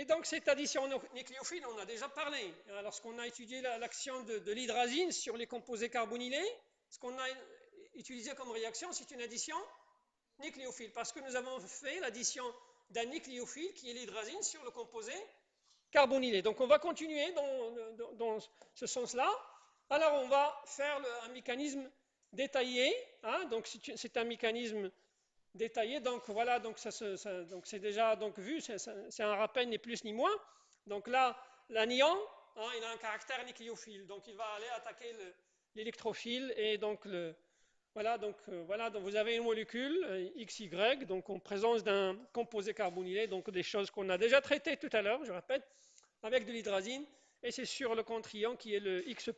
Et donc, cette addition nucléophile, on a déjà parlé. Lorsqu'on a étudié l'action de l'hydrazine sur les composés carbonylés, ce qu'on a utilisé comme réaction, c'est une addition nucléophile, parce que nous avons fait l'addition d'un nucléophile, qui est l'hydrazine, sur le composé carbonylé. Donc, on va continuer dans ce sens-là. Alors, on va faire un mécanisme détaillé. Donc, c'est un mécanisme détaillé. Donc voilà, donc c'est déjà donc vu, c'est un rappel ni plus ni moins. Donc là, l'anion, il a un caractère nucléophile, donc il va aller attaquer l'électrophile et donc voilà, donc vous avez une molécule XY, donc en présence d'un composé carbonylé, donc des choses qu'on a déjà traitées tout à l'heure, je répète, avec de l'hydrazine, et c'est sur le contre-ion qui est le X+,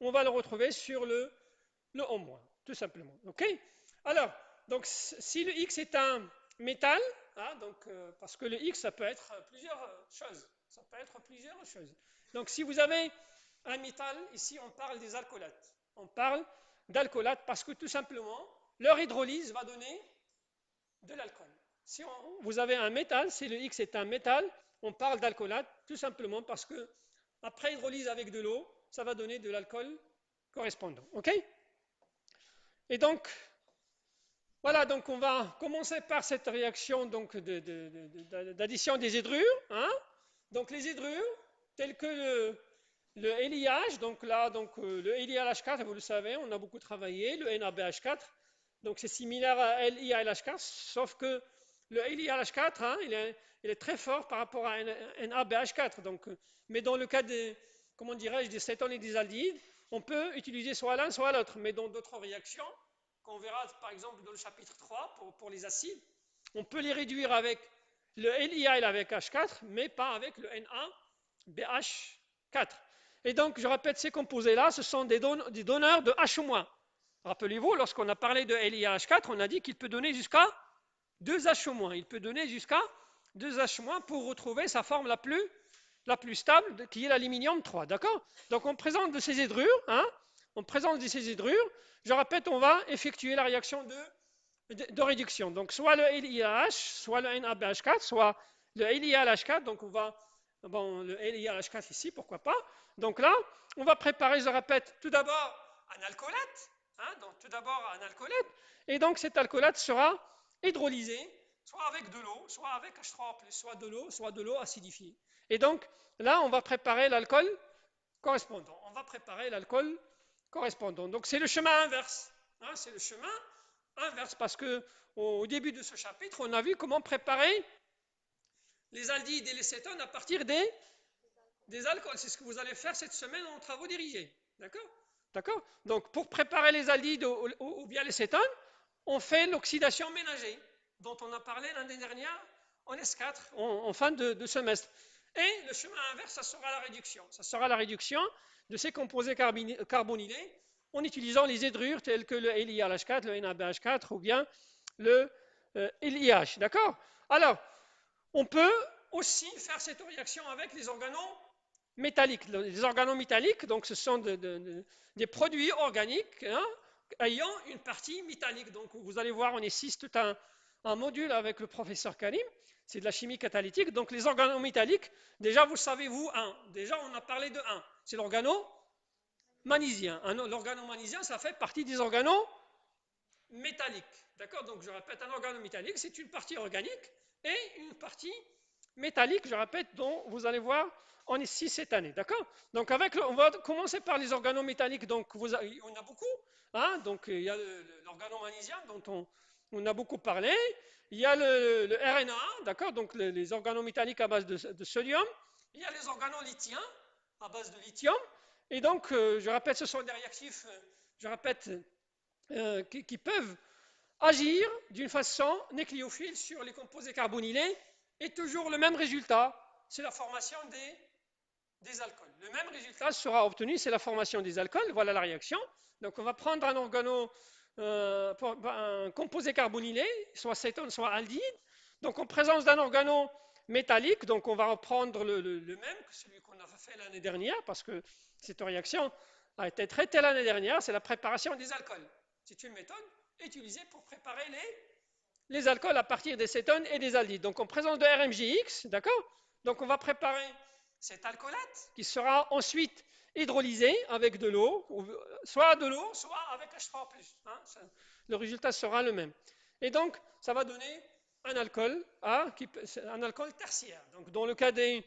on va le retrouver sur le O-, tout simplement. Ok. Alors, donc, si le X est un métal, parce que le X, ça peut être plusieurs choses. Ça peut être plusieurs choses. Donc, si vous avez un métal, ici, on parle des alcoolates. On parle d'alcoolates parce que tout simplement, leur hydrolyse va donner de l'alcool. Si vous avez un métal, si le X est un métal, on parle d'alcoolate tout simplement parce que après hydrolyse avec de l'eau, ça va donner de l'alcool correspondant. Ok. Et donc, voilà, donc on va commencer par cette réaction d'addition des hydrures. Donc les hydrures, telles que le LiH, donc là, le LiH4, vous le savez, on a beaucoup travaillé, le NaBH4, donc c'est similaire à LiH4, sauf que le LiH4, il est très fort par rapport à NaBH4. Donc, mais dans le cas comment dirais-je, des cétones et des aldéhydes, on peut utiliser soit l'un, soit l'autre, mais dans d'autres réactions, qu'on verra par exemple dans le chapitre 3 pour les acides, on peut les réduire avec le LiH avec H4, mais pas avec le NaBH4. Et donc, je répète, ces composés-là, ce sont des donneurs de H-. Rappelez-vous, lorsqu'on a parlé de LiH4, on a dit qu'il peut donner jusqu'à 2H-. Il peut donner jusqu'à 2H- pour retrouver sa forme la plus stable, qui est l'aluminium 3. D'accord. Donc, on présente de ces hydrures, je répète, on va effectuer la réaction de réduction. Donc, soit le LiH, soit le NaBH4, soit le LiH4. Donc, on va, le LiH4 ici, pourquoi pas. Donc là, on va préparer, je répète, tout d'abord un alcoolate. Donc, tout d'abord un alcoolate. Et donc, cet alcoolate sera hydrolysé, soit avec de l'eau, soit avec H3+, soit de l'eau acidifiée. Et donc, là, on va préparer l'alcool correspondant. Donc, c'est le chemin inverse. C'est le chemin inverse parce que au début de ce chapitre, on a vu comment préparer les aldéhydes et les cétones à partir des alcools. C'est ce que vous allez faire cette semaine en travaux dirigés. D'accord. Donc, pour préparer les aldéhydes ou bien les cétones, on fait l'oxydation ménagée, dont on a parlé l'année dernière en S4, en fin de semestre. Et le chemin inverse, ça sera la réduction. Ça sera la réduction de ces composés carbonylés en utilisant les hydrures telles que le LiH4, le NaBH4 ou bien le LiH. D'accord. Alors, on peut aussi faire cette réaction avec les organos métalliques. Les organos métalliques, donc ce sont des produits organiques ayant une partie métallique. Donc vous allez voir, on ici tout un module avec le professeur Karim, c'est de la chimie catalytique. Donc les organos métalliques, déjà vous savez déjà on a parlé de un, c'est l'organo-magnésiens. L'organo-magnésiens, ça fait partie des organos métalliques. D'accord. Donc je répète, un organométallique, c'est une partie organique et une partie métallique, je répète, dont vous allez voir en ici cette année. D'accord. Donc on va commencer par les organométalliques. Donc on a beaucoup. Donc il y a l'organo-magnésien dont on a beaucoup parlé. Il y a le RNA, d'accord, donc les organométalliques à base de sodium. Il y a les organolithiens à base de lithium. Et donc, je répète, ce sont des réactifs, qui peuvent agir d'une façon nucléophile sur les composés carbonylés et toujours le même résultat, c'est la formation des alcools. Le même résultat sera obtenu, c'est la formation des alcools. Voilà la réaction. Donc on va prendre un composé carbonylé, soit cétone, soit aldéhyde. Donc en présence d'un organo métallique, donc on va reprendre le même que celui qu'on a fait l'année dernière, parce que cette réaction a été traitée l'année dernière, c'est la préparation des alcools. C'est une méthode utilisée pour préparer les alcools à partir des cétones et des aldéhydes. Donc en présence de RMJX, d'accord, Donc on va préparer cet alcoolate qui sera ensuite hydrolysé avec de l'eau, soit de l'eau, soit avec H3+. Hein, le résultat sera le même. Et donc ça va donner un alcool, un alcool tertiaire. Donc dans le cas des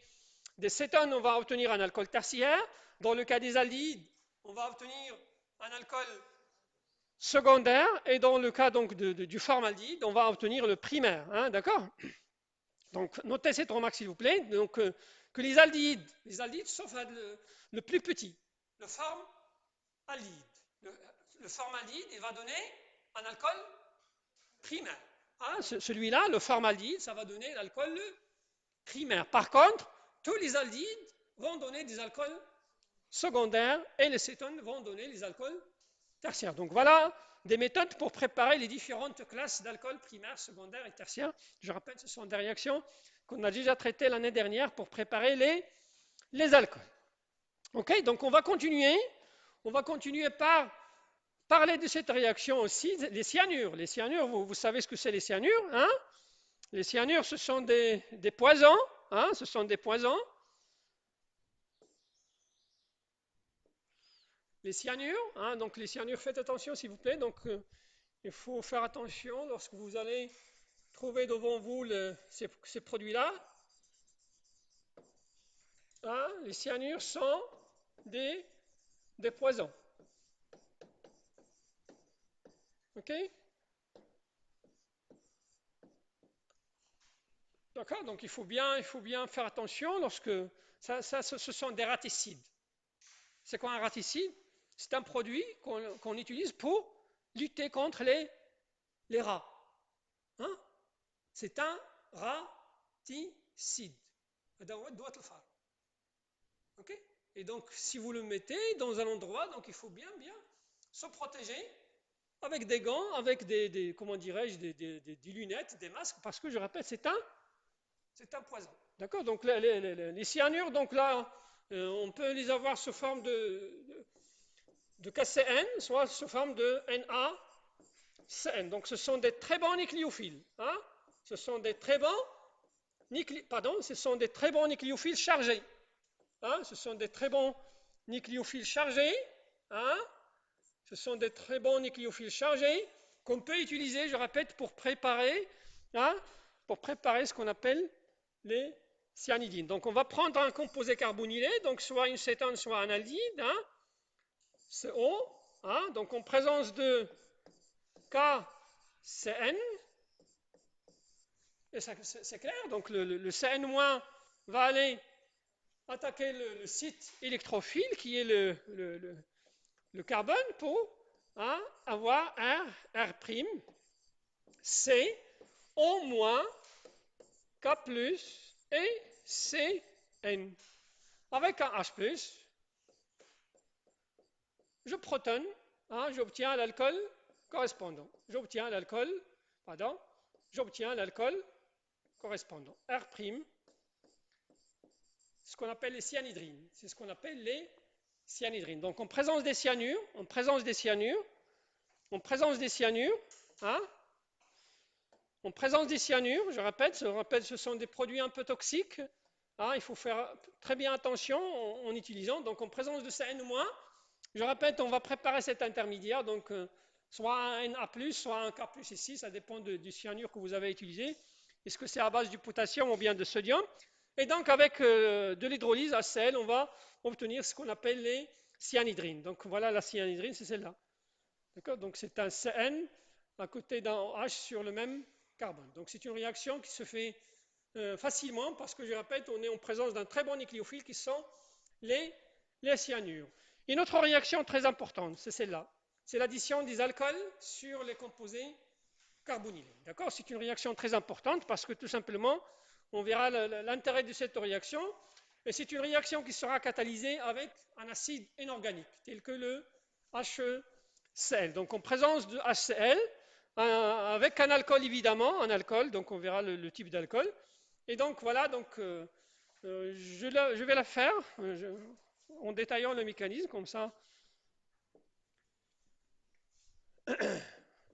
cétones, on va obtenir un alcool tertiaire. Dans le cas des aldéhydes, on va obtenir un alcool secondaire. Et dans le cas donc du formaldéhyde, on va obtenir le primaire. Hein, d'accord? Donc notez cette remarque s'il vous plaît. Donc que les aldéhydes, sauf le plus petit, le formaldéhyde. Le formaldéhyde, il va donner un alcool primaire. Hein, celui-là, le formaldéhyde, ça va donner l'alcool primaire. Par contre, tous les aldéhydes vont donner des alcools secondaires et les cétones vont donner les alcools tertiaires. Donc voilà des méthodes pour préparer les différentes classes d'alcools primaires, secondaires et tertiaires. Je rappelle, ce sont des réactions qu'on a déjà traitées l'année dernière pour préparer les alcools. Ok, donc on va continuer. On va continuer par parler de cette réaction aussi, les cyanures. Les cyanures, vous savez ce que c'est les cyanures, hein? Les cyanures, ce sont des poisons, hein? Ce sont des poisons. Les cyanures, hein? Donc les cyanures, faites attention s'il vous plaît. Donc il faut faire attention lorsque vous allez trouver devant vous ces produits-là. Hein? Les cyanures sont des poisons. Ok? D'accord? Donc il faut bien faire attention lorsque ce sont des raticides. C'est quoi un raticide? C'est un produit qu'on utilise pour lutter contre les rats. Hein? C'est un raticide. Ok? Et donc, si vous le mettez dans un endroit, donc il faut bien se protéger avec des gants, avec comment dirais-je, des lunettes, des masques, parce que je répète, c'est un poison. D'accord? Donc les cyanures, donc là, on peut les avoir sous forme de KCN, soit sous forme de NaCN. Donc ce sont des très bons nucléophiles. Hein? Ce sont des très bons nucléophiles chargés. Hein? Ce sont des très bons nucléophiles chargés. Hein? Ce sont des très bons nucléophiles chargés qu'on peut utiliser, je répète, pour préparer ce qu'on appelle les cyanidines. Donc on va prendre un composé carbonylé, donc soit une cétone, soit un aldéhyde, hein, CO, hein, donc en présence de KCN, et c'est clair, donc le CN- va aller attaquer le site électrophile qui est le carbone pour avoir R', C, O-, K+, et Cn. Avec un H+, je protonne, j'obtiens l'alcool correspondant. J'obtiens l'alcool correspondant. R', ce qu'on appelle les cyanhydrines. C'est ce qu'on appelle les cyanhydrines. Donc en présence des cyanures, je répète, ce sont des produits un peu toxiques. Il faut faire très bien attention en utilisant. Donc en présence de CN-, je répète, on va préparer cet intermédiaire. Donc soit un Na+, soit un K+ ici, ça dépend du cyanure que vous avez utilisé. Est-ce que c'est à base du potassium ou bien de sodium? Et donc avec de l'hydrolyse à sel, on va obtenir ce qu'on appelle les cyanhydrines. Donc voilà, la cyanhydrine, c'est celle-là. D'accord? Donc c'est un Cn à côté d'un H sur le même carbone. Donc c'est une réaction qui se fait facilement parce que je répète, on est en présence d'un très bon nucléophile qui sont les cyanures. Une autre réaction très importante, c'est celle-là. C'est l'addition des alcools sur les composés carbonylés. D'accord? C'est une réaction très importante parce que tout simplement, on verra l'intérêt de cette réaction. Et c'est une réaction qui sera catalysée avec un acide inorganique, tel que le HCl. Donc en présence de HCl, avec un alcool évidemment, donc on verra le type d'alcool. Et donc voilà, je vais la faire en détaillant le mécanisme comme ça.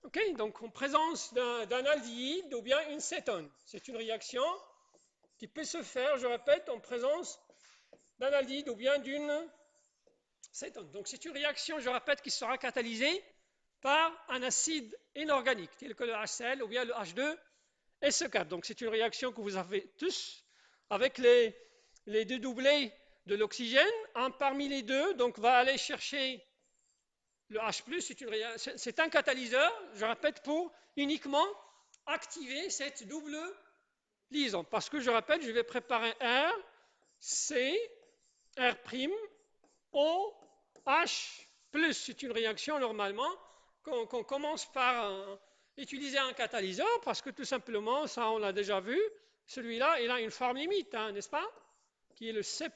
Ok, donc en présence d'un aldéhyde ou bien une cétone. C'est une réaction qui peut se faire, je répète, en présence d'un aldéhyde ou bien d'une cétone. Donc c'est une réaction, je répète, qui sera catalysée par un acide inorganique, tel que le HCl ou bien le H2SO4. Donc c'est une réaction que vous avez tous avec les deux doublés de l'oxygène. Un parmi les deux donc, va aller chercher le H+, c'est un catalyseur, je répète, pour uniquement activer cette double liaison. Parce que je répète, je vais préparer R, C, R', O, H+. C'est une réaction normalement qu'on commence par utiliser un catalyseur parce que tout simplement, ça on l'a déjà vu, celui-là il a une forme limite, hein, n'est-ce pas? Qui est le C+,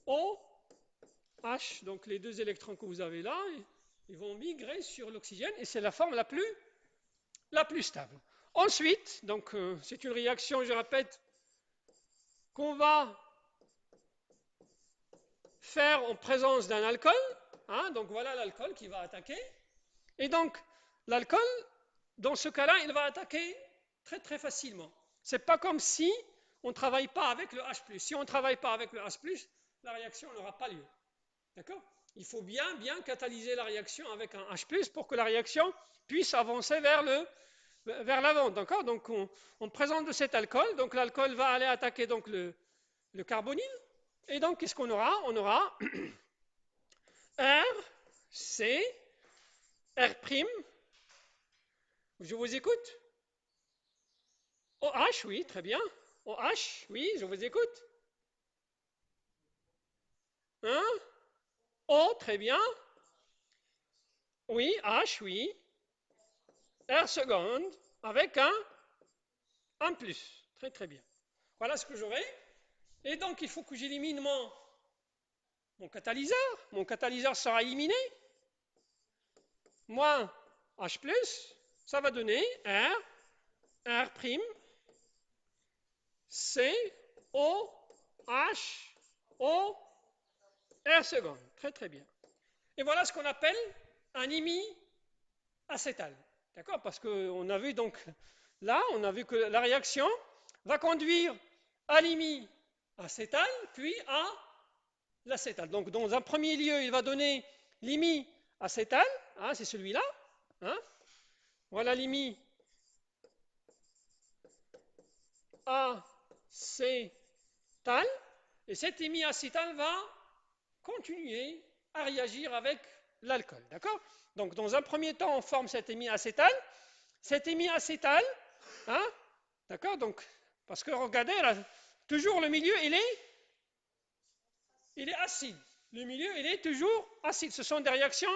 O, H, donc les deux électrons que vous avez là, ils vont migrer sur l'oxygène et c'est la forme la plus stable. Ensuite, donc c'est une réaction, je répète, qu'on va faire en présence d'un alcool. Hein, donc voilà l'alcool qui va attaquer. Et donc l'alcool, dans ce cas-là, il va attaquer très très facilement. C'est pas comme si on ne travaille pas avec le H+. Si on ne travaille pas avec le H+, la réaction n'aura pas lieu. D'accord? Il faut bien catalyser la réaction avec un H+, pour que la réaction puisse avancer vers l'avant. D'accord? Donc on présente de cet alcool. Donc l'alcool va aller attaquer donc, le carbonyle. Et donc qu'est-ce qu'on aura? On aura R, C, R'. Je vous écoute? OH, oui, très bien. OH, oui, je vous écoute. Hein? O, très bien. Oui, H, oui. R seconde, avec un plus. Très, très bien. Voilà ce que j'aurai. Et donc, il faut que j'élimine mon catalyseur. Mon catalyseur sera éliminé. Moins H+, ça va donner R, R', C, O, H, O, R seconde. Très, très bien. Et voilà ce qu'on appelle un imiacétal. D'accord? Parce qu'on a vu donc là, on a vu que la réaction va conduire à l'imiacétal, puis à l'acétal. Donc dans un premier lieu, il va donner l'imiacétal, hein, c'est celui-là. Hein? Voilà l'imiacétal. Et cet imiacétal va continuer à réagir avec l'alcool. D'accord? Donc dans un premier temps, on forme cet imiacétal. Cet imiacétal, hein, d'accord? Donc, parce que regardez, là, toujours le milieu, il est acide. Le milieu, il est toujours acide. Ce sont des réactions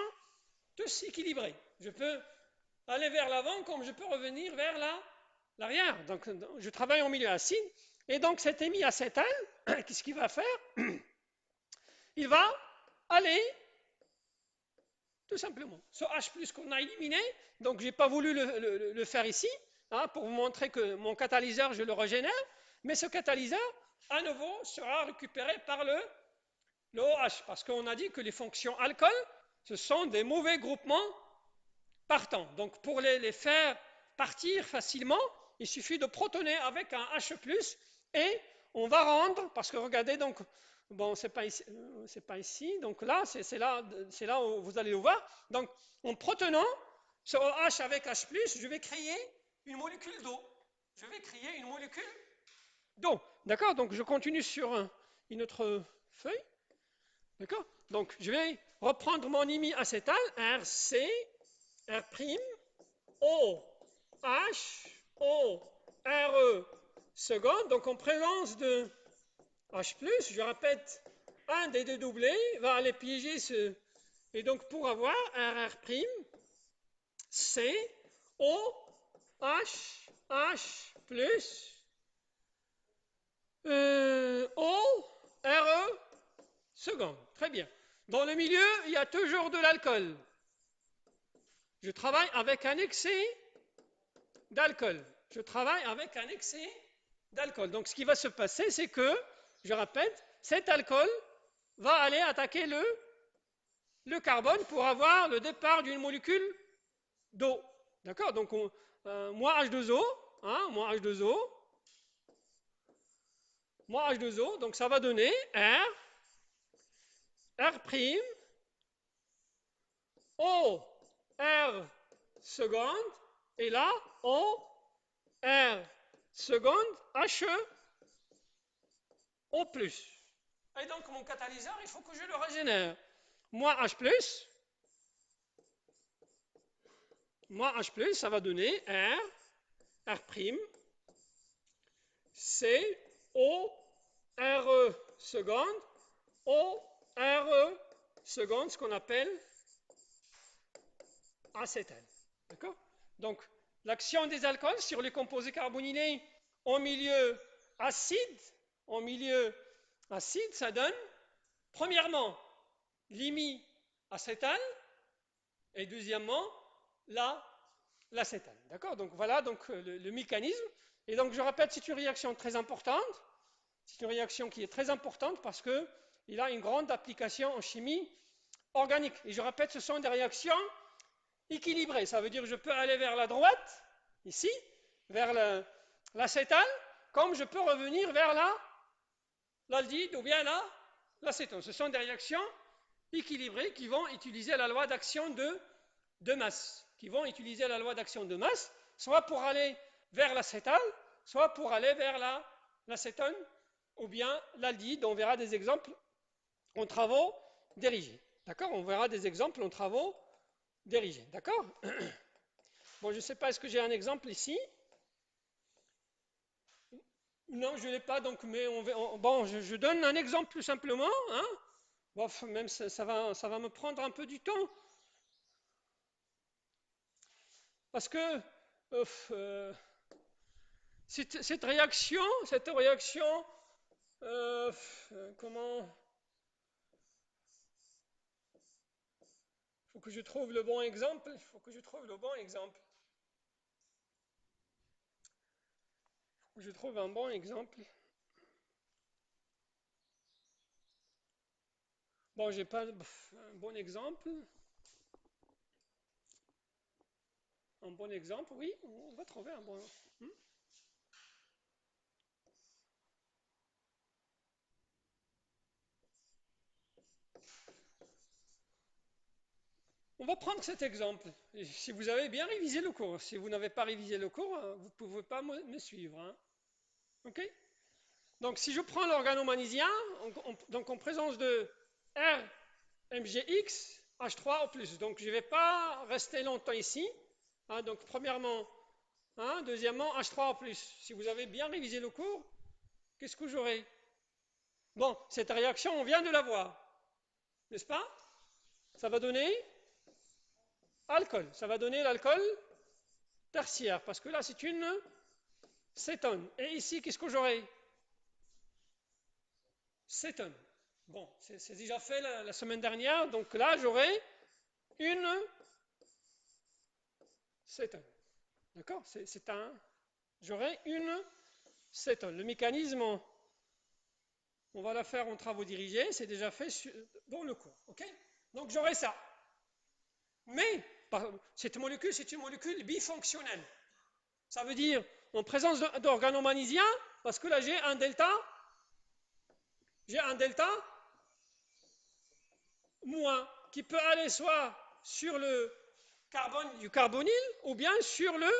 tous équilibrées. Je peux aller vers l'avant comme je peux revenir vers l'arrière. Donc, je travaille en milieu acide. Et donc, cet imiacétal, qu'est-ce qu'il va faire? Il va aller, tout simplement, ce H+ qu'on a éliminé. Donc, je n'ai pas voulu le faire ici, hein, pour vous montrer que mon catalyseur, je le régénère. Mais ce catalyseur, à nouveau, sera récupéré par le OH. Parce qu'on a dit que les fonctions alcool, ce sont des mauvais groupements partants. Donc, pour les faire partir facilement, il suffit de protoner avec un H+, et on va rendre, parce que regardez, donc, bon, c'est pas ici, donc là, c'est là où vous allez le voir. Donc, en protonnant ce OH avec H+, je vais créer une molécule d'eau. Je vais créer une molécule d'eau. D'accord? Donc, je continue sur une autre feuille. D'accord? Donc, je vais reprendre mon imiacétal, RC, R', O, H, O, RE, seconde. Donc, en présence de H+, je répète, un des deux doublés va aller piéger ce. Et donc, pour avoir RR', C, O, H, H+, O, RE, seconde. Très bien. Dans le milieu, il y a toujours de l'alcool. Je travaille avec un excès d'alcool. Je travaille avec un excès d'alcool. Donc, ce qui va se passer, c'est que, je répète, cet alcool va aller attaquer le carbone pour avoir le départ d'une molécule d'eau. D'accord? Donc, moins H2O, hein, moins H2O, moins H2O, donc ça va donner R', O, R seconde, et là, O, R seconde, HO plus. Et donc mon catalyseur, il faut que je le régénère. Moins H plus, ça va donner R', C, O, RE seconde, O, RE seconde, ce qu'on appelle acétane. D'accord? Donc, l'action des alcools sur les composés carbonylés en milieu acide, ça donne, premièrement, l'imiacétane et deuxièmement, l'acétane. D'accord? Donc, voilà donc, le mécanisme. Et donc, je répète, c'est une réaction très importante. C'est une réaction qui est très importante parce qu'il a une grande application en chimie organique. Et je répète, ce sont des réactions équilibrées. Ça veut dire que je peux aller vers la droite, ici, vers l'acétane, comme je peux revenir vers l'aldhyde ou bien l'acétone. Ce sont des réactions équilibrées qui vont utiliser la loi d'action de masse. Soit pour aller vers l'acétale, soit pour aller vers l'acétone ou bien l'aldhyde. On verra des exemples en travaux dirigés. D'accord? On verra des exemples en travaux dirigés. D'accord? Bon, je ne sais pas, est-ce que j'ai un exemple ici? Non, je ne l'ai pas, donc, mais bon, je donne un exemple tout simplement. Hein? Bon, même ça va me prendre un peu du temps. Parce que cette réaction, comment? Il faut que je trouve le bon exemple. Je trouve un bon exemple. Bon, j'ai pas un bon exemple. Un bon exemple, oui, on va trouver un bon. On va prendre cet exemple. Et si vous avez bien révisé le cours, si vous n'avez pas révisé le cours, vous ne pouvez pas me suivre. Hein. OK? Donc, si je prends l'organomagnésium, donc en présence de RMgX, H3O+. Donc, je ne vais pas rester longtemps ici. Hein, donc, premièrement, deuxièmement, H3O+. Si vous avez bien révisé le cours, qu'est-ce que j'aurai? Bon, cette réaction, on vient de la voir. N'est-ce pas? Ça va donner alcool. Ça va donner l'alcool tertiaire. Parce que là, c'est une cétone. Et ici, qu'est-ce que j'aurai? Cétone. Bon, c'est déjà fait la semaine dernière. Donc là, j'aurai une cétone. D'accord? J'aurai une cétone. Le mécanisme, on va la faire en travaux dirigés. C'est déjà fait dans le cours. OK? Donc j'aurai ça. Mais cette molécule, c'est une molécule bifonctionnelle. Ça veut dire, en présence d'organomagnésium, parce que là j'ai un delta moins, qui peut aller soit sur le carbone du carbonyle, ou bien sur le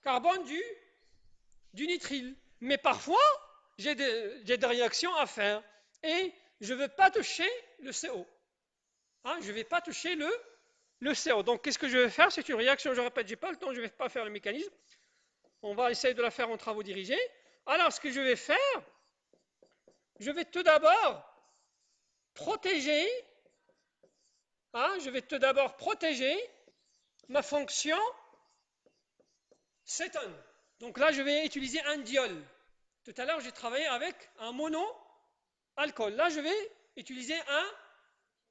carbone du nitrile. Mais parfois, j'ai des réactions à faire, et je ne veux pas toucher le CO. Je ne vais pas toucher le CO. Donc, qu'est-ce que je vais faire? C'est une réaction, je répète, je n'ai pas le temps, je ne vais pas faire le mécanisme. On va essayer de la faire en travaux dirigés. Alors, ce que je vais faire, je vais tout d'abord protéger, ma fonction cétone. Donc là, je vais utiliser un diol. Tout à l'heure, j'ai travaillé avec un mono-alcool. Là, je vais utiliser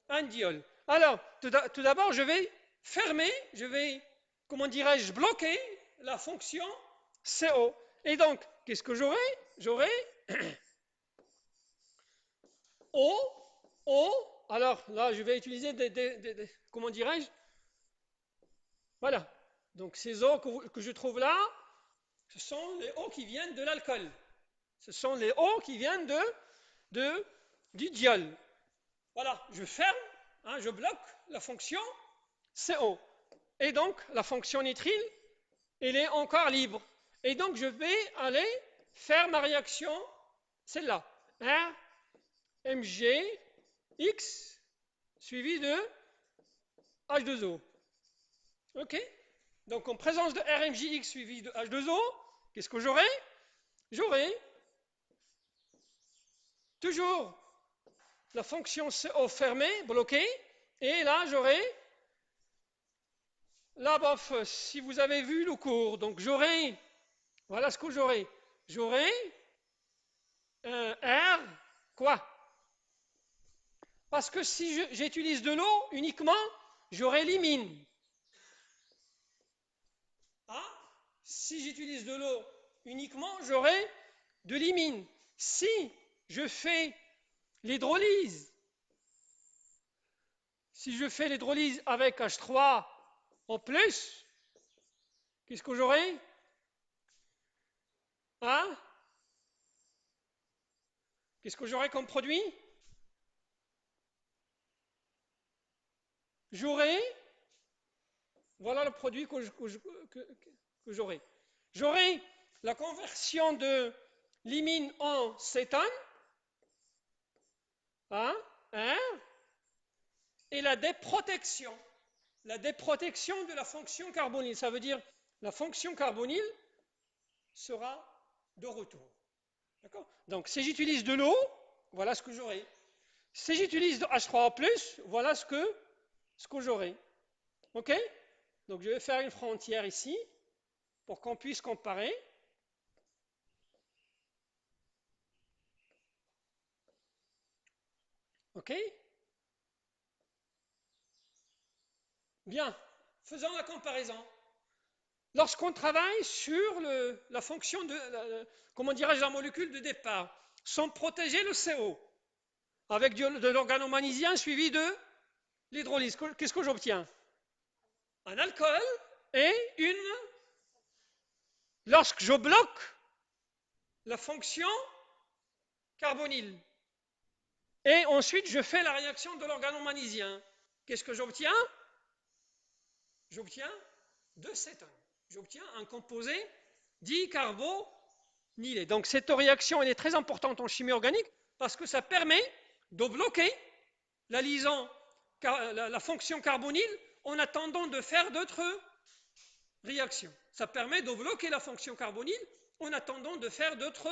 un diol. Alors, tout d'abord, je vais fermer, bloquer la fonction CO. Et donc, qu'est-ce que j'aurai? J'aurai O. Alors là, je vais utiliser voilà. Donc ces eaux que je trouve là, ce sont les eaux qui viennent de l'alcool. Ce sont les O qui viennent du diol. Voilà, je ferme, hein, je bloque la fonction CO. Et donc, la fonction nitrile, elle est encore libre. Et donc, je vais aller faire ma réaction, celle-là. R, Mg, X, suivi de H2O. OK? Donc, en présence de RMJX suivi de H2O, qu'est-ce que j'aurai? J'aurai toujours la fonction CO fermée, bloquée, et là, j'aurai là, bof, si vous avez vu le cours, donc j'aurai, voilà ce que j'aurai. J'aurai R, quoi? Parce que si j'utilise de l'eau uniquement, j'aurai limine. Ah, si j'utilise de l'eau uniquement, j'aurai de l'imine. Si je fais l'hydrolyse, avec H3 en plus, qu'est-ce que j'aurai? Hein? Qu'est-ce que j'aurai comme produit? J'aurai, voilà le produit que j'aurai. J'aurai la conversion de l'imine en cétone, hein, et la déprotection de la fonction carbonyle. Ça veut dire la fonction carbonyle sera de retour. D'accord? Donc, si j'utilise de l'eau, voilà ce que j'aurai. Si j'utilise de H3O+, voilà ce que j'aurai. OK? Donc, je vais faire une frontière ici pour qu'on puisse comparer. OK? Bien, faisons la comparaison. Lorsqu'on travaille sur la fonction comment dirais-je, la molécule de départ, sans protéger le CO, avec de l'organomagnésium suivi de l'hydrolyse, qu'est-ce que j'obtiens? Un alcool et lorsque je bloque la fonction carbonyle, et ensuite je fais la réaction de l'organomagnésium, qu'est-ce que j'obtiens? J'obtiens 2 cétones. J'obtiens un composé dicarbonylé. Donc cette réaction elle est très importante en chimie organique parce que ça permet de bloquer la liaison, la fonction carbonyle en attendant de faire d'autres réactions. Ça permet de bloquer la fonction carbonyle en attendant de faire d'autres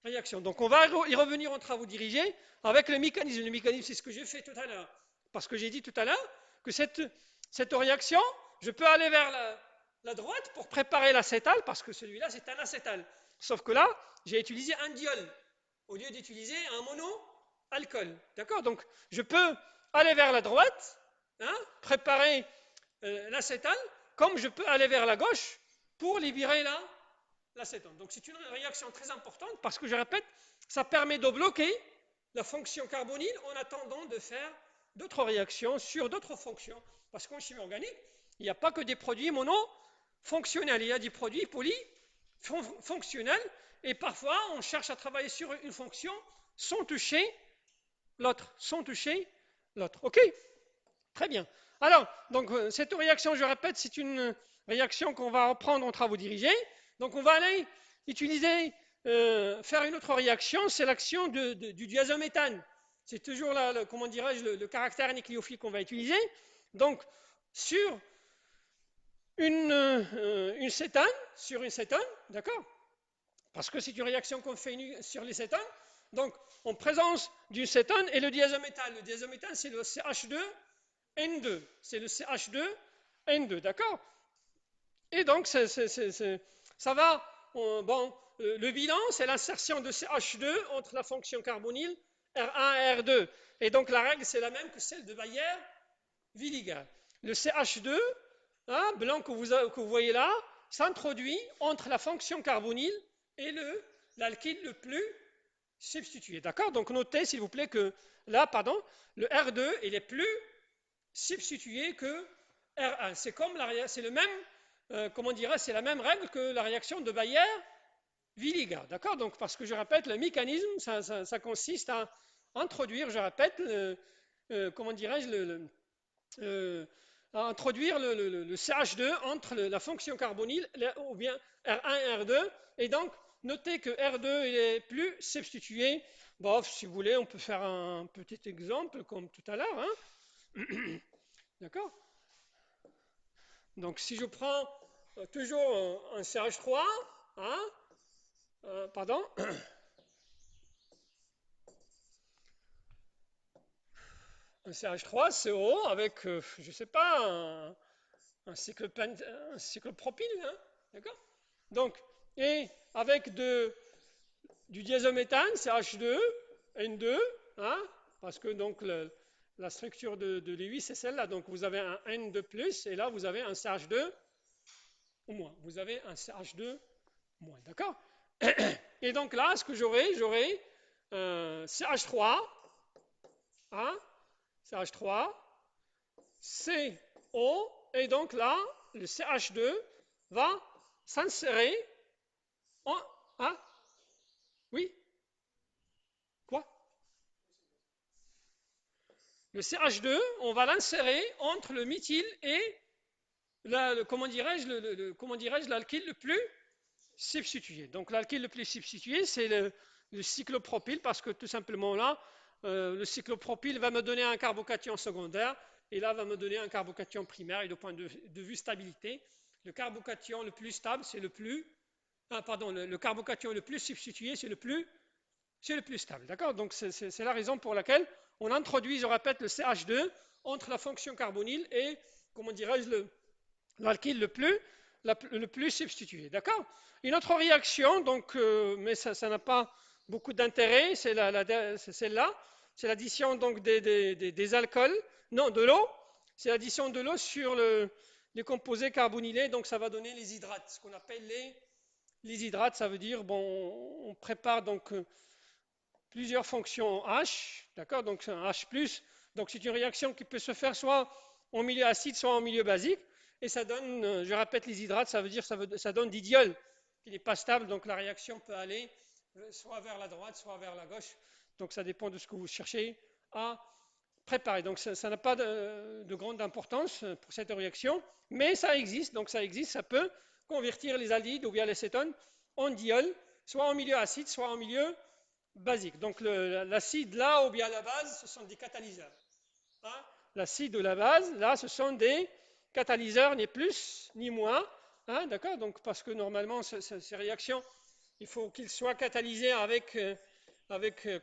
réactions. Donc on va y revenir en travaux dirigés avec le mécanisme. Le mécanisme, c'est ce que j'ai fait tout à l'heure. Parce que j'ai dit tout à l'heure que cette réaction, je peux aller vers la droite pour préparer l'acétal, parce que celui-là, c'est un acétal. Sauf que là, j'ai utilisé un diol au lieu d'utiliser un monoalcool. D'accord? Donc, je peux aller vers la droite, hein, préparer l'acétal, comme je peux aller vers la gauche pour libérer l'acétone. Donc, c'est une réaction très importante parce que, je répète, ça permet de bloquer la fonction carbonyle en attendant de faire d'autres réactions sur d'autres fonctions. Parce qu'en chimie organique, il n'y a pas que des produits monofonctionnels, il y a des produits polyfonctionnels, et parfois on cherche à travailler sur une fonction sans toucher l'autre. OK? Très bien. Alors, donc, cette réaction, je répète, c'est une réaction qu'on va reprendre en travaux dirigés. Donc, on va aller utiliser, faire une autre réaction, c'est l'action du diazométhane. C'est toujours comment dirais-je, le caractère nucléophile qu'on va utiliser. Donc, sur une cétone, d'accord? Parce que c'est une réaction qu'on fait sur les cétones. Donc, en présence d'une cétone et le diazométhane. Le diazométhane, c'est le CH2N2. C'est le CH2N2, d'accord? Et donc, ça va, le bilan, c'est l'insertion de CH2 entre la fonction carbonyle R1 et R2. Et donc, la règle, c'est la même que celle de Baeyer-Villiger. Le CH2, hein, blanc que vous voyez là, s'introduit entre la fonction carbonyle et l'alkyle le plus substitué. D'accord? Donc, notez, s'il vous plaît, que là, le R2, il est plus substitué que R1. C'est le même, c'est la même règle que la réaction de Baeyer Villiga, d'accord? Donc, parce que je répète, le mécanisme, ça consiste à introduire, je répète, comment dirais-je, euh, à introduire le CH2 entre la fonction carbonyle ou bien R1 et R2. Et donc, notez que R2 il est plus substitué. Bon, si vous voulez, on peut faire un petit exemple comme tout à l'heure. Hein. D'accord? Donc, si je prends toujours un CH3, hein, pardon, un CH3, CO avec, je ne sais pas, un cyclopropyle, hein, d'accord? Donc, et avec du diazométhane, CH2, N2, hein, parce que donc la structure de l'I8 c'est celle-là, donc vous avez un N2+, et là vous avez un CH2 au moins, vous avez un CH2 moins, d'accord? Et donc là, ce que j'aurai CH3, hein, CH3, CO, et donc là, le CH2 va s'insérer en... Hein? Oui? Quoi? Le CH2, on va l'insérer entre le méthyle et comment dirais-je, comment dirais-je, l'alkyle le plus substitué. Donc l'alkyle le plus substitué, c'est le cyclopropyle, parce que tout simplement là, le cyclopropyle va me donner un carbocation secondaire, et là va me donner un carbocation primaire, et de point de vue stabilité, le carbocation le plus stable, c'est le plus... pardon, le carbocation le plus substitué, c'est le plus stable. D'accord? Donc c'est la raison pour laquelle on introduit, je répète, le CH2 entre la fonction carbonyle et, comment dirais-je, l'alkyle le plus substitué. D'accord? Une autre réaction, donc, mais ça n'a pas beaucoup d'intérêt, c'est celle-là, c'est l'addition donc des alcools, non, de l'eau, c'est l'addition de l'eau sur les composés carbonylés, donc ça va donner les hydrates, ce qu'on appelle les hydrates, ça veut dire, bon, on prépare donc plusieurs fonctions H, d'accord, donc c'est un H+, donc c'est une réaction qui peut se faire soit en milieu acide, soit en milieu basique, et ça donne, je répète, les hydrates, ça veut dire, ça donne d'idiol, qui n'est pas stable, donc la réaction peut aller soit vers la droite, soit vers la gauche, donc ça dépend de ce que vous cherchez à préparer. Donc ça n'a pas de grande importance pour cette réaction, mais ça existe, donc ça existe, ça peut convertir les aldyles ou bien les cétones en diol, soit en milieu acide, soit en milieu basique. Donc l'acide là ou bien la base, ce sont des catalyseurs. Hein. L'acide ou la base, là, ce sont des catalyseurs, ni plus ni moins. Hein, d'accord? Donc parce que normalement, ces réactions, il faut qu'ils soient catalysés avec,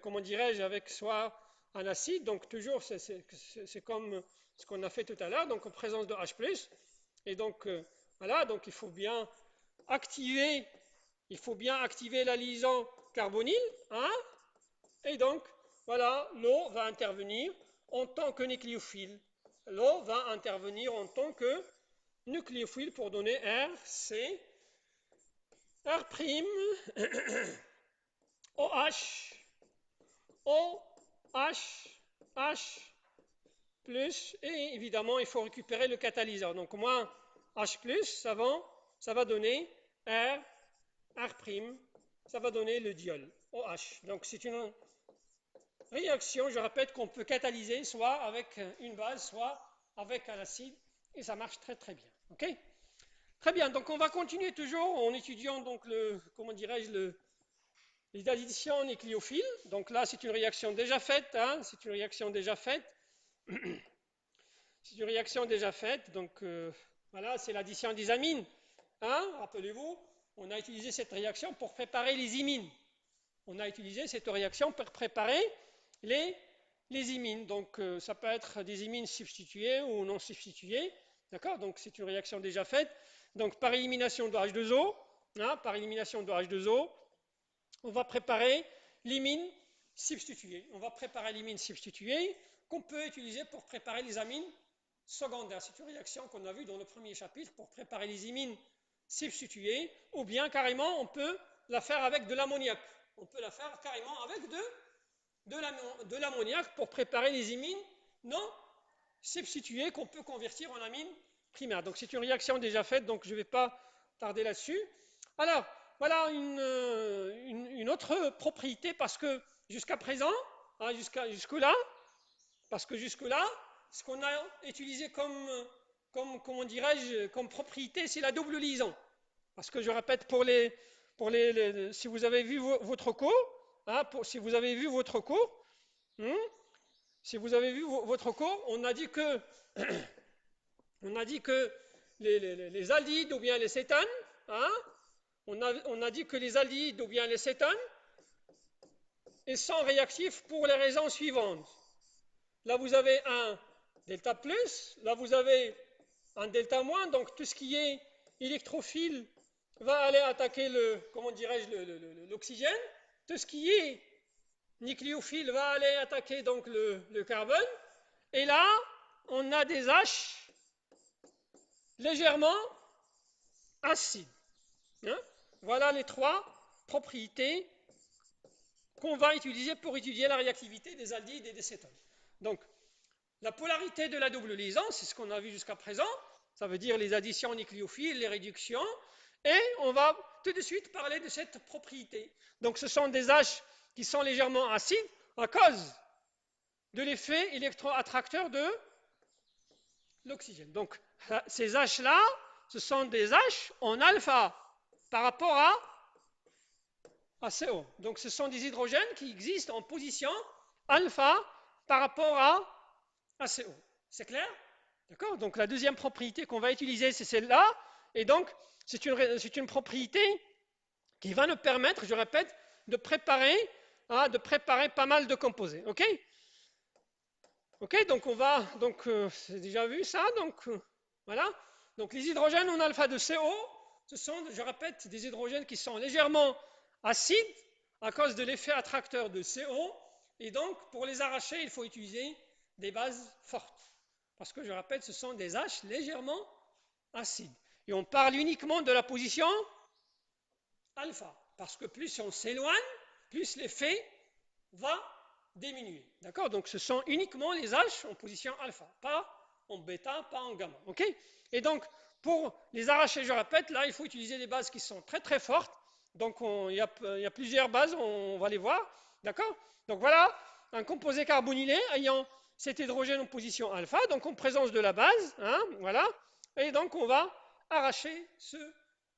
comment dirais-je, avec soit un acide. Donc toujours, c'est comme ce qu'on a fait tout à l'heure, donc en présence de H+. Et donc voilà, donc activer, il faut bien activer la liaison carbonyle, hein, et donc, voilà, l'eau va intervenir en tant que nucléophile. L'eau va intervenir en tant que nucléophile pour donner R, C, R', OH, OH, H, plus, et évidemment, il faut récupérer le catalyseur. Donc, moins H+, ça va donner R, R', ça va donner le diol, OH. Donc, c'est une réaction, je répète, qu'on peut catalyser soit avec une base, soit avec un acide, et ça marche très très bien. Ok? Très bien, donc on va continuer toujours en étudiant donc comment dirais-je, les additions nucléophiles. Donc là, c'est une réaction déjà faite, hein, c'est une réaction déjà faite. C'est une réaction déjà faite, donc voilà, c'est l'addition des amines. Hein, rappelez-vous, on a utilisé cette réaction pour préparer les imines. On a utilisé cette réaction pour préparer les imines. Donc ça peut être des imines substituées ou non substituées. D'accord? Donc c'est une réaction déjà faite. Donc par élimination de H2O, hein, par élimination de H2O, on va préparer l'imine substituée. On va préparer l'imine substituée qu'on peut utiliser pour préparer les amines secondaires. C'est une réaction qu'on a vue dans le premier chapitre pour préparer les imines substituées, ou bien carrément on peut la faire avec de l'ammoniac. On peut la faire carrément avec de l'ammoniac pour préparer les imines non substituées qu'on peut convertir en amines primaires. Donc c'est une réaction déjà faite, donc je ne vais pas tarder là-dessus. Alors, voilà une autre propriété parce que jusqu'à présent, hein, jusque-là, parce que jusque-là, ce qu'on a utilisé comment dirais-je, comme propriété, c'est la double liaison. Parce que je répète, si vous avez vu votre cours, hein, si vous avez vu votre cours, hein, si vous avez vu votre cours, on a dit que les aldéhydes ou bien les cétanes, hein, on a dit que les aldéhydes ou bien les cétanes, ils sont réactifs pour les raisons suivantes. Là, vous avez un delta plus, là, vous avez un delta moins, donc tout ce qui est électrophile va aller attaquer l'oxygène. Tout ce qui est nucléophile va aller attaquer donc le carbone. Et là, on a des H légèrement acides. Hein? Voilà les trois propriétés qu'on va utiliser pour étudier la réactivité des aldéhydes et des cétones. Donc, la polarité de la double liaison, c'est ce qu'on a vu jusqu'à présent, ça veut dire les additions nucléophiles, les réductions, et on va tout de suite parler de cette propriété. Donc, ce sont des H qui sont légèrement acides à cause de l'effet électroattracteur de l'oxygène. Donc, ces H-là, ce sont des H en alpha par rapport à CO. Donc, ce sont des hydrogènes qui existent en position alpha par rapport à CO. C'est clair? D'accord? Donc, la deuxième propriété qu'on va utiliser, c'est celle-là. Et donc, c'est une propriété qui va nous permettre, je répète, de préparer pas mal de composés. OK? Ok, donc c'est déjà vu ça, voilà. Donc les hydrogènes en alpha de CO, ce sont, je répète, des hydrogènes qui sont légèrement acides à cause de l'effet attracteur de CO, et donc pour les arracher, il faut utiliser des bases fortes. Parce que je répète, ce sont des H légèrement acides. Et on parle uniquement de la position alpha, parce que plus on s'éloigne, plus l'effet va diminuer. D'accord? Donc ce sont uniquement les H en position alpha, pas en bêta, pas en gamma. OK? Et donc pour les arracher, je répète, là il faut utiliser des bases qui sont très très fortes. Donc il y a plusieurs bases, on va les voir. D'accord? Donc voilà un composé carbonylé ayant cet hydrogène en position alpha, donc en présence de la base, hein, voilà. Et donc on va arracher ce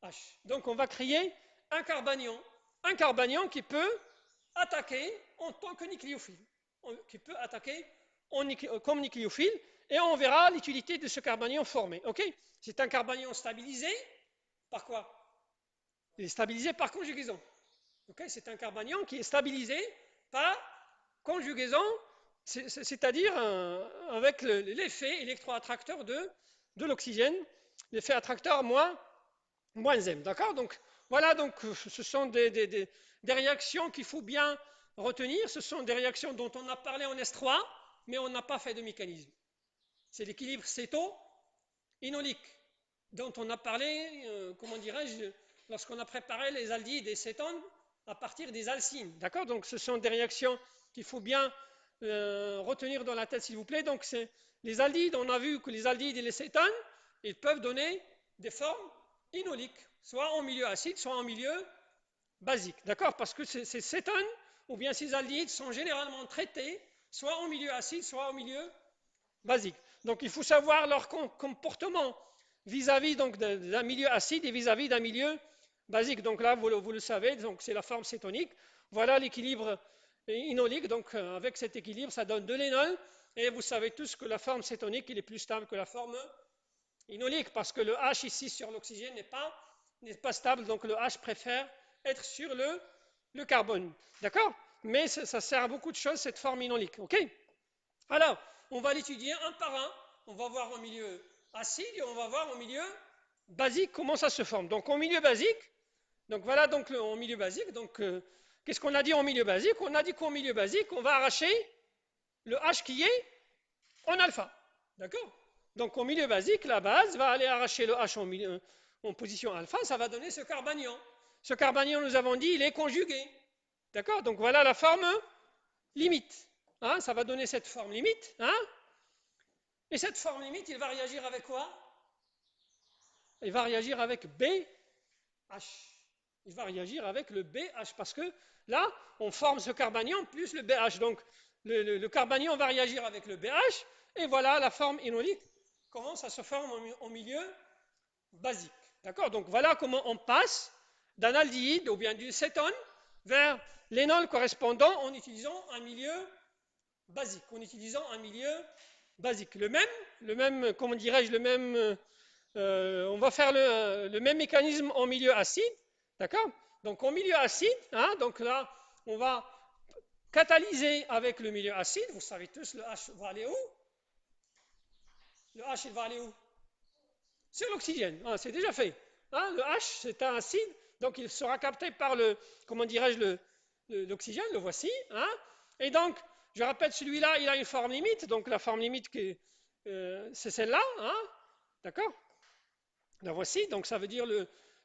H. Donc on va créer un carbanion qui peut attaquer en tant que nucléophile, qui peut attaquer comme nucléophile, et on verra l'utilité de ce carbanion formé. Ok? C'est un carbanion stabilisé par quoi? Il est stabilisé par conjugaison. Okay? C'est un carbanion qui est stabilisé par conjugaison, c'est-à-dire avec l'effet électroattracteur de l'oxygène, l'effet attracteur moins M. D'accord? Donc voilà, donc ce sont des réactions qu'il faut bien retenir. Ce sont des réactions dont on a parlé en S3, mais on n'a pas fait de mécanisme. C'est l'équilibre céto-inolique dont on a parlé, comment dirais-je, lorsqu'on a préparé les aldéhydes et cétones à partir des alcynes. D'accord? Donc ce sont des réactions qu'il faut bien retenir dans la tête, s'il vous plaît. Donc les aldéhydes, on a vu que les aldéhydes et les cétones, ils peuvent donner des formes inoliques, soit en milieu acide, soit en milieu basique. D'accord? Parce que ces cétones ou bien ces aldéhydes sont généralement traités soit en milieu acide, soit en milieu basique. Donc il faut savoir leur comportement vis-à-vis d'un milieu acide et vis-à-vis d'un milieu basique. Donc là, vous le savez, donc c'est la forme cétonique. Voilà l'équilibre inolique. Donc avec cet équilibre, ça donne de l'énol. Et vous savez tous que la forme cétonique est plus stable que la forme inolique, parce que le H ici sur l'oxygène n'est pas stable, donc le H préfère être sur le carbone. D'accord? Mais ça sert à beaucoup de choses, cette forme inolique. OK? Alors, on va l'étudier un par un. On va voir en milieu acide et on va voir en milieu basique comment ça se forme. Donc, en milieu basique, donc voilà donc en milieu basique. Donc, qu'est-ce qu'on a dit en milieu basique? On a dit qu'en milieu basique, on va arracher le H qui est en alpha. D'accord? Donc, au milieu basique, la base va aller arracher le H en position alpha, ça va donner ce carbanion. Ce carbanion, nous avons dit, il est conjugué. D'accord? Donc, voilà la forme limite. Hein, ça va donner cette forme limite. Hein? Et cette forme limite, il va réagir avec quoi? Il va réagir avec BH. Il va réagir avec le BH parce que là, on forme ce carbanion plus le BH. Donc, le carbanion va réagir avec le BH et voilà, la forme énolique commence à se former en milieu basique. D'accord? Donc, voilà comment on passe d'un aldéhyde ou bien du cétone vers l'énol correspondant en utilisant un milieu basique. En utilisant un milieu basique. Comment dirais-je, on va faire le même mécanisme en milieu acide, d'accord? Donc en milieu acide, hein, donc là, on va catalyser avec le milieu acide. Vous savez tous, le H va aller où? Le H, il va aller où? Sur l'oxygène. Ah, c'est déjà fait. Hein, le H, c'est un acide, donc il sera capté par comment dirais-je, l'oxygène, le voici. Hein, et donc, je rappelle, celui-là, il a une forme limite, donc la forme limite, c'est celle-là. Hein, d'accord? La voici, donc ça veut dire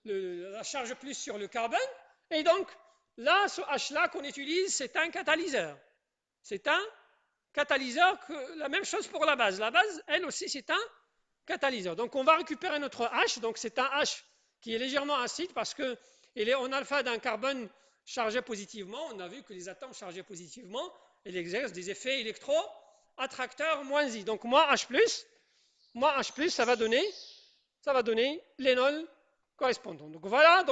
la charge plus sur le carbone. Et donc, là, ce H-là qu'on utilise, c'est un catalyseur. C'est un catalyseur, la même chose pour la base. La base, elle aussi, c'est un catalyseur. Donc, on va récupérer notre H. Donc, c'est un H qui est légèrement acide parce qu'il est en alpha d'un carbone chargé positivement. On a vu que les atomes chargés positivement, ils exercent des effets électro-attracteurs moins I. Donc, moins H+, ça va donner l'énol correspondant. Donc voilà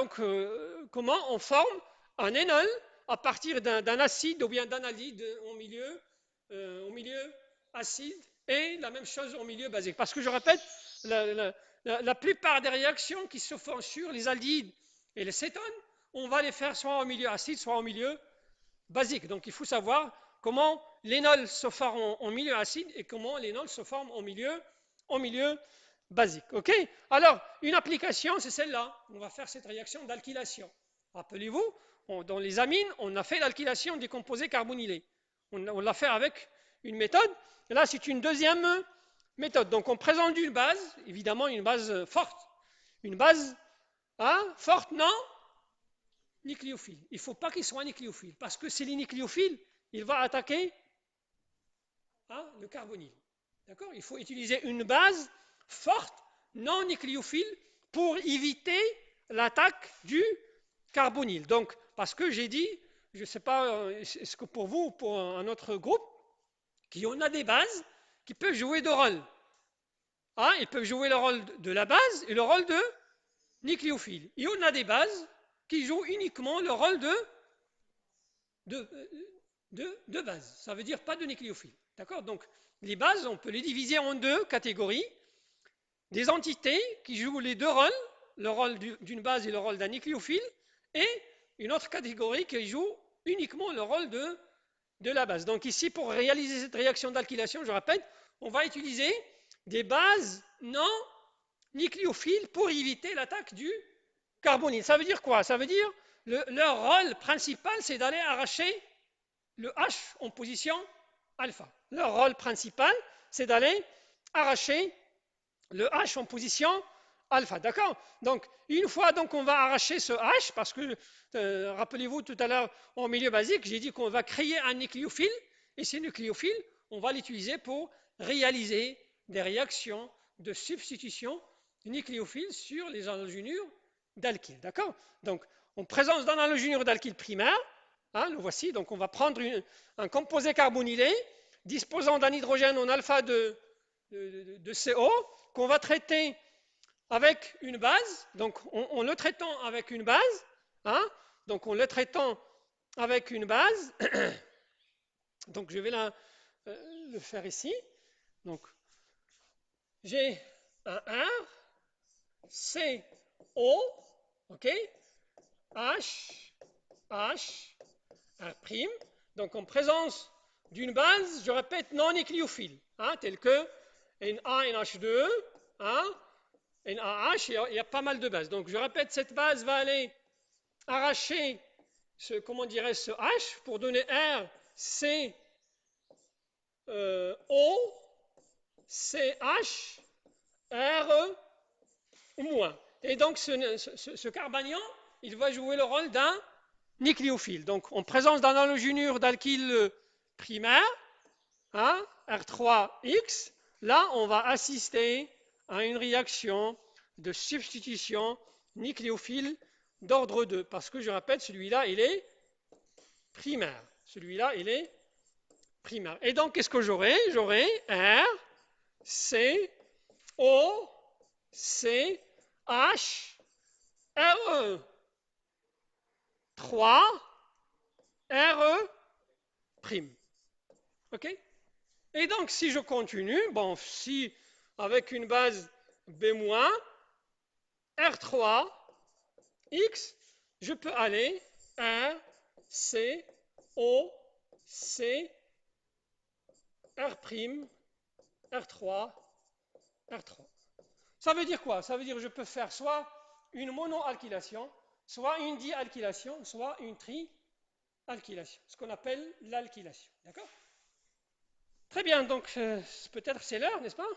comment on forme un énol à partir d'un acide ou bien d'un aldéhyde au milieu acide et la même chose au milieu basique. Parce que je répète, la plupart des réactions qui se font sur les aldéhydes et les cétones, on va les faire soit au milieu acide, soit au milieu basique. Donc il faut savoir comment l'énol se forme en milieu acide et comment l'énol se forme en milieu basique. Ok? Alors, une application, c'est celle-là. On va faire cette réaction d'alkylation. Rappelez-vous, dans les amines, on a fait l'alkylation des composés carbonylés. On l'a fait avec une méthode. Et là, c'est une deuxième méthode. Donc, on présente une base, évidemment une base forte. Une base forte, non nucléophile. Il ne faut pas qu'il soit nucléophile, parce que s'il est nucléophile, il va attaquer le carbonyle. D'accord? Il faut utiliser une base forte, non nucléophile, pour éviter l'attaque du carbonyle. Donc, parce que j'ai dit, je ne sais pas, est-ce que pour vous ou pour un autre groupe, qu'on a des bases qui peuvent jouer deux rôles. Ils peuvent jouer le rôle de la base et le rôle de nucléophile. Et on a des bases qui jouent uniquement le rôle de base. Ça veut dire pas de nucléophile. D'accord? Donc, les bases, on peut les diviser en deux catégories. Des entités qui jouent les deux rôles, le rôle d'une base et le rôle d'un nucléophile, et une autre catégorie qui joue uniquement le rôle de la base. Donc ici, pour réaliser cette réaction d'alkylation, je répète, on va utiliser des bases non nucléophiles pour éviter l'attaque du carbonyle. Ça veut dire quoi? Ça veut dire leur rôle principal, c'est d'aller arracher le H en position alpha. Leur rôle principal, c'est d'aller arracher le H en position alpha. D'accord? Donc, une fois on va arracher ce H, parce que, rappelez-vous tout à l'heure, en milieu basique, j'ai dit qu'on va créer un nucléophile, et ces nucléophiles, on va l'utiliser pour réaliser des réactions de substitution nucléophiles sur les halogénures d'alkyle. D'accord? Donc, en présence d'un halogénure d'alkyle primaire, le voici, donc on va prendre un composé carbonylé disposant d'un hydrogène en alpha de CO qu'on va traiter avec une base. Donc en le traitant avec une base, donc en le traitant avec une base, donc je vais le faire ici. Donc j'ai un R, CO, ok, H, R', donc en présence d'une base, je répète, non nucléophile, telle que NaNH2, NaH, il y a pas mal de bases. Donc je répète, cette base va aller arracher ce H pour donner R, C, O, CH, R, moins. Et donc ce carbanion, il va jouer le rôle d'un nucléophile. Donc en présence d'un halogénure d'alkyle primaire, R3X, là on va assister à une réaction de substitution nucléophile d'ordre 2, parce que je rappelle, celui-là, il est primaire. Celui-là, il est primaire. Et donc, qu'est-ce que j'aurai? J'aurai R, C, O, C, H, RE. 3, RE, prime. OK? Et donc, si je continue, bon, si avec une base B-, R3, X, je peux aller R, C, O, C, R', R3, R3. Ça veut dire quoi? Ça veut dire que je peux faire soit une monoalkylation, soit une dialkylation, soit une trialkylation, ce qu'on appelle l'alkylation. D'accord? Très bien, donc peut-être c'est l'heure, n'est-ce pas?